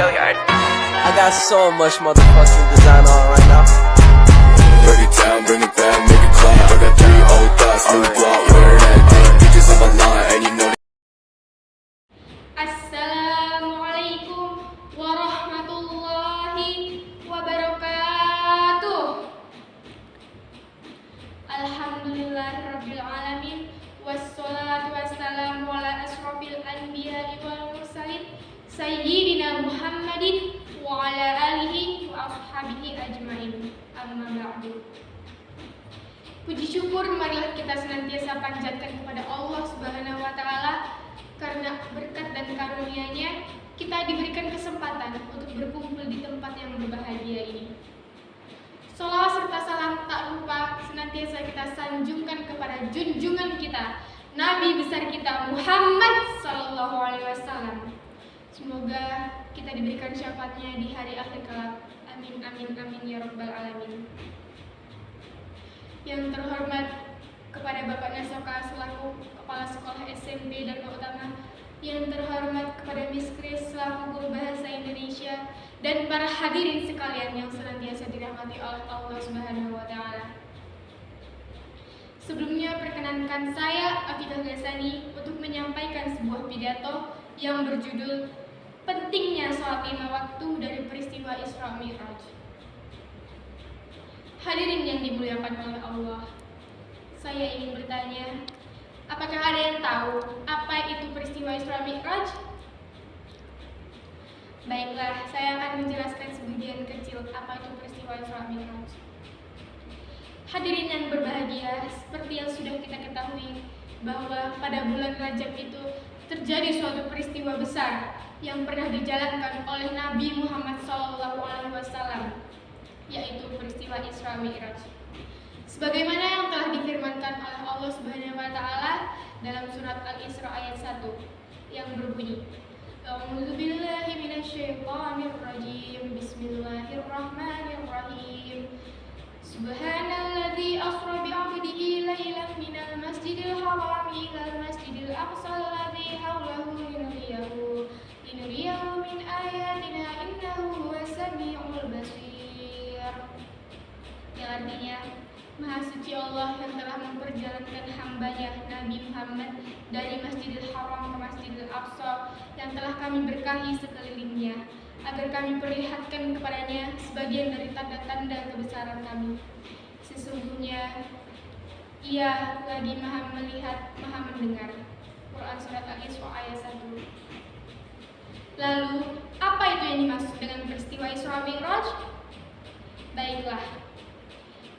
I got so much motherfucking design on right now. Break it down, bring it back, make it clap. I got 3 old thoughts, new block, wear that thing. Bitches on my line, and you know. Assalamualaikum warahmatullahi wabarakatuh. Alhamdulillahirabbil alamin, wassalatu wassalamu ala asrofil anbiya'i wal mursalin sayyidina Muhammadin wa ala alihi wa ashabihi ajmain. Amma ba'du. Puji syukur marilah kita senantiasa panjatkan kepada Allah Subhanahu wa taala, karena berkat dan karunia-Nya kita diberikan kesempatan untuk berkumpul di tempat yang berbahagia ini. Sholawat serta salam tak lupa senantiasa kita sanjungkan kepada junjungan kita, Nabi besar kita Muhammad sallallahu alaihi wasallam. Semoga kita diberikan syafaatnya di hari akhir kelak. Amin amin amin ya rabbal alamin. Yang terhormat kepada Bapak Nasoka selaku Kepala Sekolah SMP Dharma Utama, yang terhormat kepada Miss Kris selaku Guru Bahasa Indonesia, dan para hadirin sekalian yang senantiasa dirahmati oleh Allah Subhanahu wa taala. Sebelumnya perkenankan saya Afidah Ghazani untuk menyampaikan sebuah pidato yang berjudul Pentingnya Sholat 5 Waktu dari Peristiwa Isra Mi'raj. Hadirin yang dimuliakan oleh Allah, saya ingin bertanya, apakah ada yang tahu apa itu peristiwa Isra Mi'raj? Baiklah, saya akan menjelaskan sebagian kecil apa itu peristiwa Isra Mi'raj. Hadirin yang berbahagia, seperti yang sudah kita ketahui bahwa pada bulan Rajab itu terjadi suatu peristiwa besar yang pernah dijalankan oleh Nabi Muhammad SAW, yaitu peristiwa Isra Mi'raj. Sebagaimana yang telah difirmankan oleh Allah Subhanahu wa taala dalam surat Al-Isra ayat 1 yang berbunyi, A'udzubillahi minasyaitonirrajim. Bismillahirrahmanirrahim. Subhanalladzi asra bi'abdihi lailan minal masjidil haram ilal masjidil aqsa alladzi hawlahu linuriyahu min ayatina innahu huwas samiul basir. Yang artinya, Maha suci Allah yang telah memperjalankan hambanya Nabi Muhammad dari Masjidil Haram ke Masjidil Aqsa yang telah kami berkahi sekelilingnya, agar kami perlihatkan kepadanya sebagian dari tanda-tanda kebesaran kami. Sesungguhnya Ia lagi Maha melihat, Maha mendengar. Quran Surat Al-Isra ayat 1. Lalu, apa itu yang dimaksud dengan peristiwa Isra Mi'raj? Baiklah,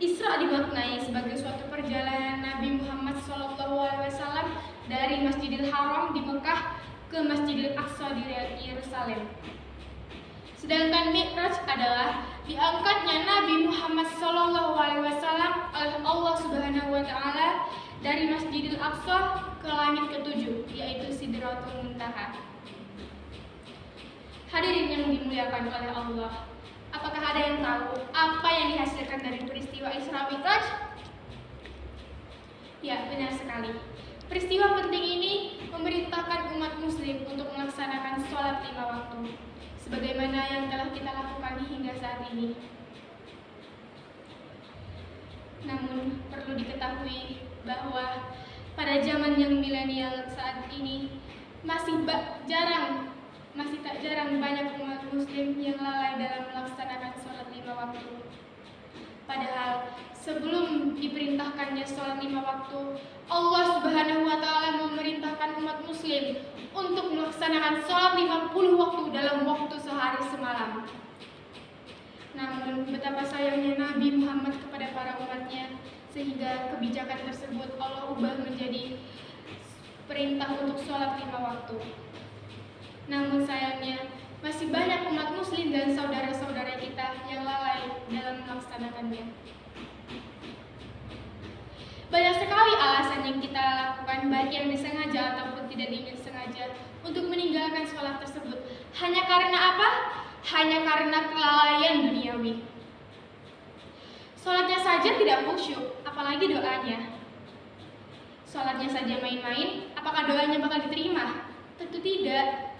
Isra dimaknai sebagai suatu perjalanan Nabi Muhammad SAW dari Masjidil Haram di Mekah ke Masjidil Aqsa di Yerusalem. Sedangkan Mi'raj adalah diangkatnya Nabi Muhammad SAW oleh Allah Subhanahu wa taala dari Masjidil Aqsa ke langit ke-7, yaitu Sidratul Muntaha. Hadirin yang dimuliakan oleh Allah, apakah ada yang tahu apa yang dihasilkan dari peristiwa Isra Mi'raj? Ya, benar sekali. Peristiwa penting ini memerintahkan umat muslim untuk melaksanakan sholat 5 waktu, sebagaimana yang telah kita lakukan hingga saat ini. Namun, perlu diketahui bahwa pada zaman yang milenial saat ini masih tak jarang banyak umat muslim yang lalai dalam melaksanakan sholat 5 waktu. Padahal sebelum diperintahkannya sholat 5 waktu, Allah Subhanahu wa taala memerintahkan umat muslim untuk melaksanakan sholat 50 waktu dalam waktu sehari semalam. Namun betapa sayangnya Nabi Muhammad kepada para umatnya, sehingga kebijakan tersebut Allah ubah menjadi perintah untuk sholat 5 waktu. Namun sayangnya masih banyak umat muslim dan saudara-saudara kita yang lalai dalam melaksanakannya. Banyak sekali alasan yang kita lakukan, baik yang disengaja ataupun tidak disengaja, untuk meninggalkan sholat tersebut. Hanya karena apa? Hanya karena kelalaian duniawi. Sholatnya saja tidak khusyuk, apalagi doanya. Sholatnya saja main-main, apakah doanya bakal diterima? Tentu tidak.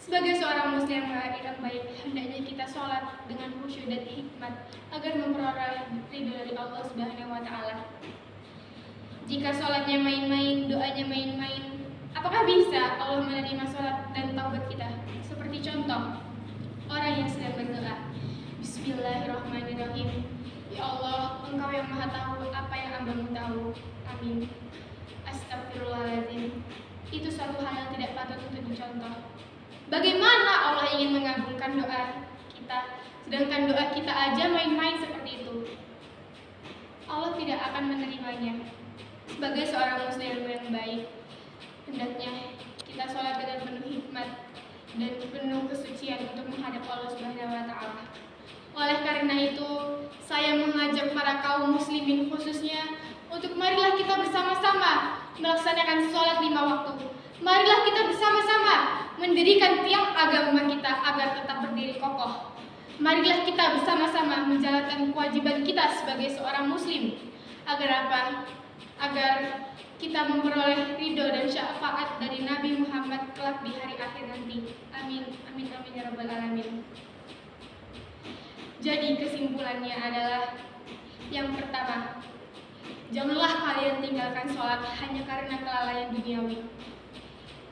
Sebagai seorang muslim yang baik, hendaknya kita sholat dengan khusyuk dan hikmat agar memperoleh ridho dari Allah Subhanahu wa Ta'ala. Jika sholatnya main-main, doanya main-main, apakah bisa Allah menerima sholat dan taubat kita? Seperti contoh orang yang sedang berdoa, Bismillahirrahmanirrahim. Ya Allah, Engkau yang Maha Tahu apa yang Hamba-Mu tahu. Amin. Astagfirullahaladzim. Itu suatu hal yang tidak patut untuk dicontoh. Bagaimana Allah ingin mengabulkan doa kita, sedangkan doa kita aja main-main seperti itu? Allah tidak akan menerimanya. Sebagai seorang muslim yang baik, hendaknya kita sholat dengan penuh hikmat dan penuh kesucian untuk menghadap Allah Subhanahu wa Ta'ala. Oleh karena itu, saya mengajak para kaum muslimin khususnya untuk marilah kita bersama-sama melaksanakan sholat 5 waktu. Marilah kita bersama-sama mendirikan tiang agama kita agar tetap berdiri kokoh. Marilah kita bersama-sama menjalankan kewajiban kita sebagai seorang muslim. Agar apa? Agar kita memperoleh ridho dan syafaat dari Nabi Muhammad kelak di hari akhir nanti. Amin, amin, amin ya rabbal alamin. Jadi kesimpulannya adalah yang pertama, janganlah kalian tinggalkan sholat hanya karena kelalaian duniawi.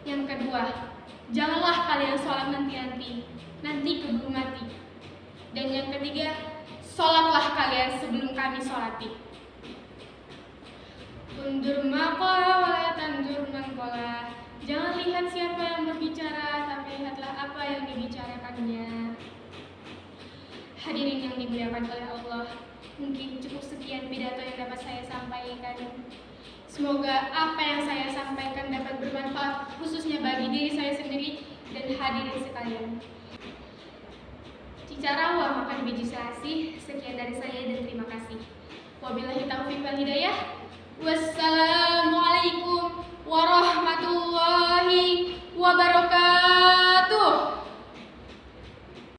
Yang kedua, janganlah kalian sholat nanti keburu mati. Dan yang ketiga, sholatlah kalian sebelum kami sholati. Undur maqala wala tandur maqala. Jangan lihat siapa yang berbicara, tapi lihatlah apa yang dibicarakannya. Hadirin yang dimuliakan oleh Allah, mungkin cukup sekian pidato yang dapat saya sampaikan. Semoga apa yang saya sampaikan dapat bermanfaat khususnya bagi diri saya sendiri dan hadirin sekalian. Cicara wa makan biji selasih. Sekian dari saya dan terima kasih. Wabillahi taufiq wal hidayah. Wassalamualaikum warahmatullahi wabarakatuh.